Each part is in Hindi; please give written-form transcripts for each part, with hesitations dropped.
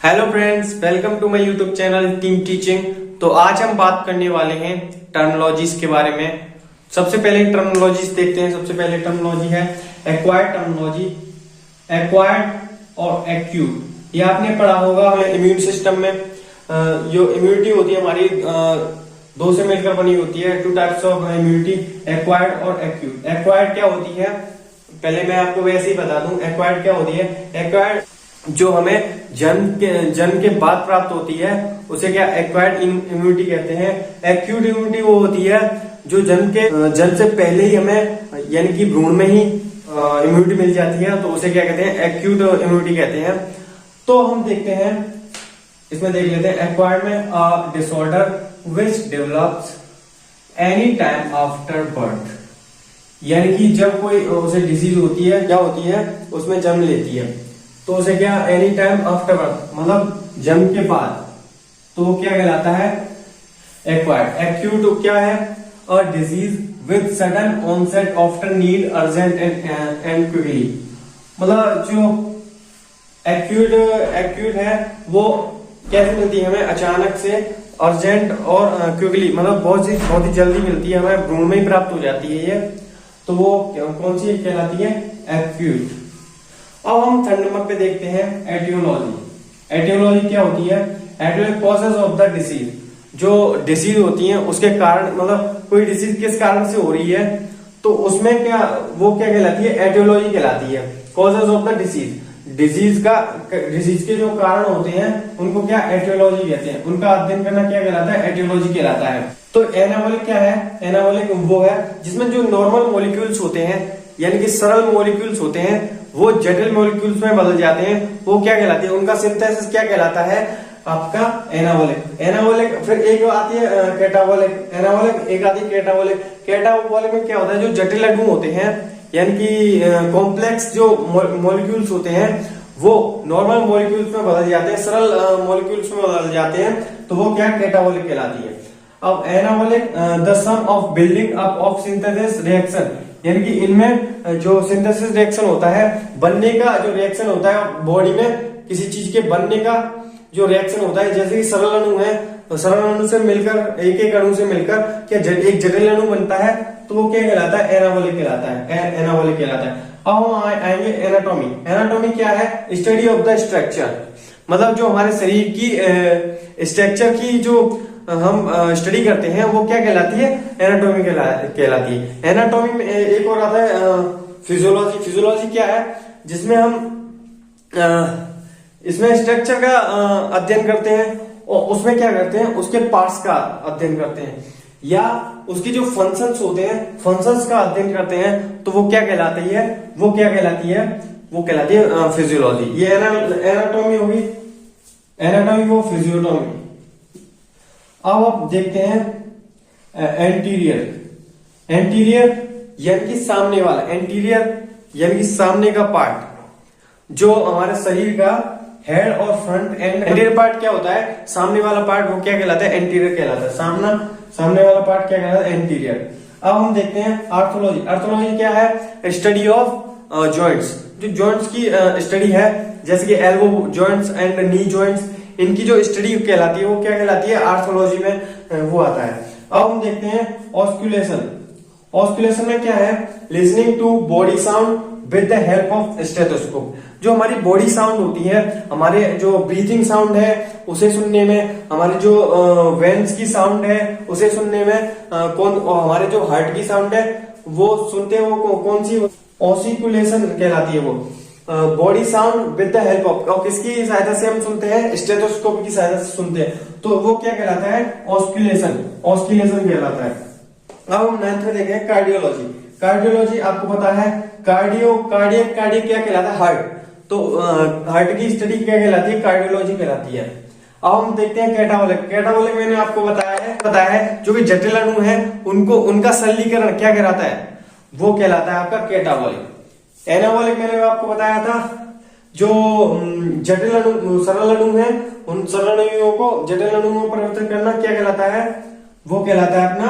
Hello friends, welcome to my YouTube channel team teaching. तो आज हम बात करने वाले हैं टर्मिनोलॉजीज के बारे में। सबसे पहले टर्मिनोलॉजीज देखते हैं। सबसे पहले टर्मिनोलॉजी है एक्वायर्ड टर्मिनोलॉजी। एक्वायर्ड और एक्यूट ये आपने पढ़ा होगा इम्यून सिस्टम में। जो इम्यूनिटी होती है हमारी दो से मिलकर बनी होती है। Two types of immunity, acquired और एक्यूट। एक्वायर्ड क्या होती है, पहले मैं आपको वैसे ही बता दूं। एक्वायर्ड क्या होती है? एक्वायर्ड जो हमें जन्म के बाद प्राप्त होती है उसे क्या एक्वायर्ड इम्यूनिटी कहते हैं। एक्यूट इम्यूनिटी वो होती है जो जन्म से पहले ही हमें यानी कि भ्रूण में ही इम्यूनिटी मिल जाती है, तो उसे क्या कहते हैं? एक्यूट इम्यूनिटी कहते हैं। तो हम देखते हैं, इसमें देख लेते हैं। एक्वायर्ड में disorder which develops any time after birth, यानी कि जब कोई उसे डिजीज होती है, क्या होती है, उसमें जन्म लेती है, तो उसे क्या एनी टाइम आफ्टर बर्थ मतलब जन्म के बाद, तो वो क्या कहलाता है? एक्वायर्ड। एक्यूट क्या है? A disease with sudden onset after need urgent and quickly. मतलब जो एक्यूट है वो कैसे मिलती है हमें? अचानक से, अर्जेंट और क्विकली, मतलब बहुत ही जल्दी मिलती है हमें, भ्रूण में ही प्राप्त हो जाती है ये। तो वो कौन सी कहलाती है? एक्यूट। अब हम थर्ड नंबर पे देखते हैं एटियोलॉजी। एटियोलॉजी क्या होती है? Aetiology causes of the disease. जो डिसीज होती है उसके कारण, मतलब कोई डिसीज किस कारण से हो रही है, तो उसमें क्या वो क्या कहलाती है? एटियोलॉजी कहलाती है। Causes of the disease, disease के जो कारण होते हैं उनको क्या एटियोलॉजी कहते हैं। उनका अध्ययन करना क्या कहलाता है? एटियोलॉजी कहलाता है। तो एनाबॉलिक क्या है? एनाबॉलिक वो है जिसमें जो नॉर्मल मॉलिक्यूल्स होते हैं, यानी कि सरल मॉलिक्यूल्स होते हैं, वो जटिल मॉलिक्यूल्स में बदल जाते हैं। वो क्या कहलाती है? उनका सिंथेसिस क्या कहलाता है? आपका एनाबॉलिक। एनाबॉलिक। फिर एक आती है कैटाबॉलिक। एनाबॉलिक एक आती है कैटाबॉलिक। कैटाबॉलिक में क्या होता है? जो जटिल अणु होते हैं, यानी कि कॉम्प्लेक्स जो मॉलिक्यूल्स होते हैं, वो नॉर्मल मॉलिक्यूल्स में बदल जाते हैं, सरल मॉलिक्यूल्स में बदल जाते हैं, तो वो क्या कैटाबॉलिक कहलाती है। अब anabolic the sum of building up of synthesis reaction, यानी कि इनमें जो सिंथेसिस रिएक्शन होता है, बनने का जो रिएक्शन होता है बॉडी में, किसी चीज के बनने का जो रिएक्शन होता है, जैसे कि सरल अणु है, तो सरल अणु से मिलकर, एक एक अणु से मिलकर क्या एक जटिल अणु बनता है, तो वो क्या कहलाता है? एनाबॉलिक कहलाता है। एनाबॉलिक कहलाता है। अब हम आएंगे एनाटॉमी। एनाटॉमी क्या है? स्टडी ऑफ द स्ट्रक्चर, मतलब जो हमारे शरीर की स्ट्रक्चर की जो हम स्टडी करते हैं वो क्या कहलाती है? एनाटॉमी कहलाती है। एनाटॉमी में एक और आता है फिजियोलॉजी। फिजियोलॉजी क्या है? जिसमें हम इसमें स्ट्रक्चर का अध्ययन करते हैं, और उसमें क्या करते हैं? उसके पार्ट्स का अध्ययन करते हैं, या उसकी जो फंक्शंस होते हैं, फंक्शंस का अध्ययन करते हैं, तो वो क्या कहलाती है? वो क्या कहलाती है? वो कहलाती है फिजियोलॉजी। ये एनाटॉमी होगी, एनाटॉमी वो फिजियोटॉमी। अब आप देखते हैं एंटीरियर। एंटीरियर यानी कि सामने वाला, एंटीरियर यानी कि सामने का पार्ट, जो हमारे शरीर का हेड और फ्रंट एंड। एंटीरियर पार्ट क्या होता है? सामने वाला पार्ट, वो क्या कहलाता है? एंटीरियर कहलाता है। सामने वाला पार्ट क्या कहलाता है? एंटीरियर। अब हम देखते हैं आर्थोलॉजी। आर्थोलॉजी क्या है? Study of joints. जो जॉइंट्स की स्टडी है, जैसे कि elbow joints and knee joints, इनकी जो स्टडी कहलाती है वो क्या कहलाती है? आर्थोलॉजी में वो आता है। अब हम देखते हैं ऑस्कुलेशन। ऑस्कुलेशन में क्या है? Listening to body sound with the help of stethoscope. जो हमारी बॉडी साउंड होती है, हमारे जो ब्रीथिंग साउंड है उसे सुनने में, हमारे जो वेन्स की साउंड है उसे सुनने में, हमारे जो हार्ट की साउंड है वो सुनते हैं, वो कौन सी? ऑसिकुलेशन कहलाती है वो। Body sound with the help of, और किसकी सहायता से हम सुनते हैं? स्टेथोस्कोप की सहायता से सुनते हैं, तो वो क्या कहलाता है? ऑस्कुलेशन। ऑस्कुलेशन कहलाता है। अब हम 9th में देखें कार्डियोलॉजी। कार्डियोलॉजी आपको पता है, कार्डियक क्या कहलाता है? हार्ट। तो हार्ट की स्टडी क्या कहलाती है? कार्डियोलॉजी कहलाती है। अब हम देखते हैं कैटाबॉलिक। कैटाबॉलिक मैंने आपको बताया है जो कि जटिल अणु है उनका सरलीकरण क्या कहलाता है? वो कहलाता है आपका कैटाबॉलिक। एनाबॉलिक मैंने आपको बताया था, जो जटिल अणु, सरल अणु है, उन सरल अणुओं को जटिल अणुओं में परिवर्तन करना क्या कहलाता है? वो कहलाता है अपना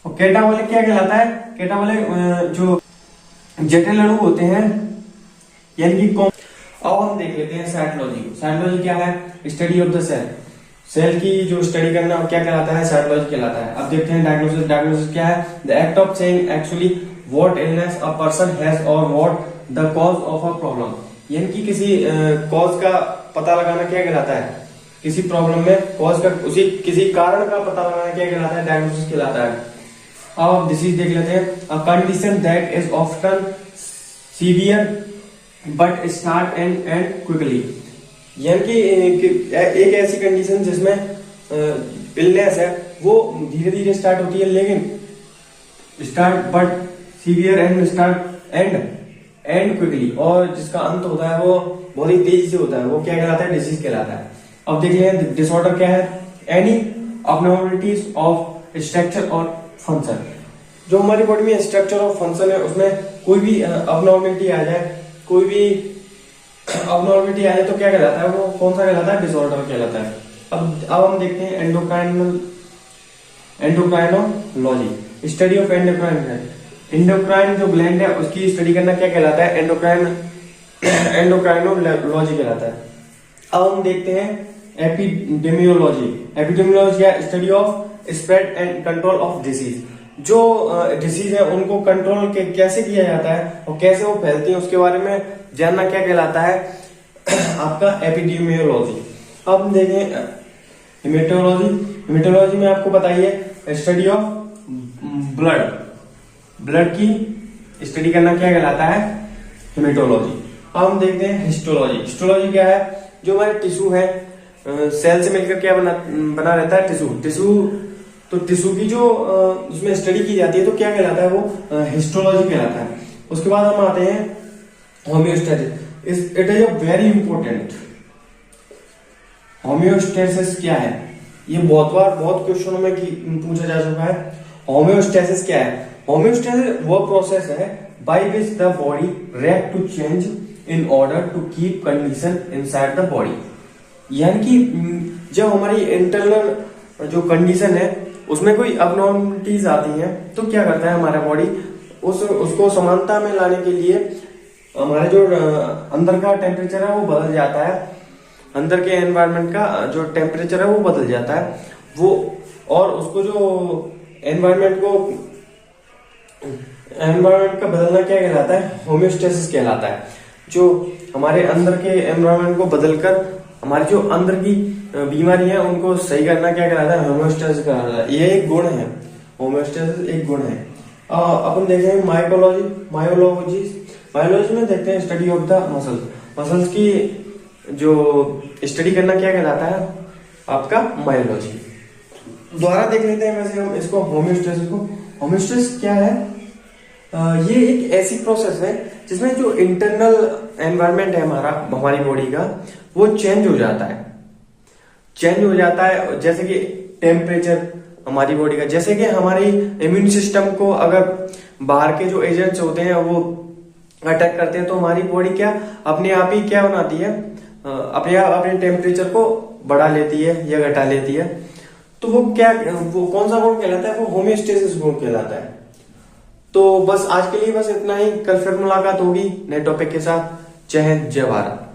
कैटाबॉलिक। क्या कहलाता है? कैटाबॉलिक जो जटिल अणु होते हैं, यानी कि अब हम देख लेते हैं साइटोलॉजी को। साइटोलॉजी क्या है? Study of the cell. Cell की जो स्टडी करना क्या कहलाता है? साइटोलॉजी कहलाता है। अब देखते हैं डायग्नोसिस। डायग्नोसिस क्या है? The act of saying actually what illness a person has और what the cause of a problem. यानी कि किसी कॉज का पता लगाना क्या कहलाता है? किसी प्रॉब्लम में कॉज का, उसी किसी कारण का पता लगाना क्या कहलाता है? डायग्नोसिस कहलाता है। अब डिसीज देख लेते हैं। A condition that is often severe but start and and quickly. यानी कि एक ऐसी कंडीशन जिसमें इलनेस है वो धीरे धीरे स्टार्ट होती है, लेकिन start but severe and start and quickly, और जिसका अंत होता है वो बहुत ही तेजी से होता है, वो क्या कहलाता है? डिसीज कहलाता है। अब देख लें डिसऑर्डर क्या है? एनी अबनॉर्मलिटीज ऑफ स्ट्रक्चर और फंक्शन। जो हमारी बॉडी में स्ट्रक्चर और फंक्शन है उसमें कोई भी अबनॉर्मलिटी आ जाए, कोई भी अबनॉर्मलिटी आ जाए तो क्या कहलाता है? वो कौन सा कहलाता है? डिसऑर्डर कहलाता है। अब हम देखते हैं endocrinology, study of endocrine. Endocrine जो ग्लैंड है उसकी स्टडी करना क्या कहलाता है? एंडोक्राइनोलॉजी कहलाता है। अब हम देखते हैं एपिडेमियोलॉजी। एपिडेमियोलॉजी क्या? Study of spread and control of disease. जो डिसीज है उनको कंट्रोल कैसे किया जाता है और कैसे वो फैलती है उसके बारे में जानना क्या कहलाता है? आपका एपिडेमियोलॉजी। अब हम देखें हेमेटोलॉजी। हेमेटोलॉजी में आपको बताइए स्टडी ऑफ ब्लड की स्टडी करना क्या कहलाता है? हेमेटोलॉजी। अब हम देखते हैं हिस्टोलॉजी। हिस्टोलॉजी क्या है? जो हमारे टिश्यू है, सेल से मिलकर क्या बना रहता है? टिश्यू। तो टिश्यू की जो उसमें स्टडी की जाती है तो क्या कहलाता है? वो हिस्टोलॉजी कहलाता है। उसके बाद हम आते हैं homeostasis. It is a very important. Homeostasis क्या है? ये बहुत बार बहुत क्वेश्चनों में पूछा जा चुका है। होम्योस्टेसिस क्या है? होम्योस्टेसिस वो प्रोसेस है by which the body react to change in order to keep condition inside the body. यानी कि जब हमारी इंटरनल जो कंडीशन है उसमें कोई अबनॉर्मलिटीज आती हैं तो क्या करता है हमारा बॉडी? उसको समानता में लाने के लिए हमारे जो अंदर का टेम्परेचर है वो बदल जाता है, अंदर के एनवायरनमेंट का जो टेम्परेचर है वो बदल जाता है वो, और उसको जो एनवायरनमेंट का बदलना क्या कहलाता है? होम्योस्टेसिस कहलाता है। जो हमारे अंदर के एनवायरनमेंट को बदलकर हमारी जो अंदर की बीमारी है उनको सही करना क्या कहलाता है? होम्योस्टेसिस कहलाता है। ये एक गुण है, होम्योस्टेसिस एक गुण है। अपन देखते हैं मायोलॉजी में देखते हैं स्टडी ऑफ द मसल्स की जो स्टडी करना क्या कहलाता है? आपका मायोलॉजी। दोबारा देख लेते हैं वैसे हम इसको होम्योस्टेसिस को। होम्योस्टेसिस क्या है? ये एक ऐसी प्रोसेस है जिसमें जो इंटरनल एनवायरनमेंट है हमारी बॉडी का वो चेंज हो जाता है। जैसे कि टेम्परेचर हमारी बॉडी का, जैसे कि हमारी इम्यून सिस्टम को अगर बाहर के जो एजेंट्स होते हैं वो अटैक करते हैं तो हमारी बॉडी क्या अपने आप ही क्या बनाती है? अपने आप अपने टेम्परेचर को बढ़ा लेती है या घटा लेती है। तो वो कौन सा गुण कहलाता है? वो होम्योस्टेसिस गुण कहलाता है। तो बस आज के लिए बस इतना ही। कल फिर मुलाकात होगी नए टॉपिक के साथ। जय हिंद, जय भारत।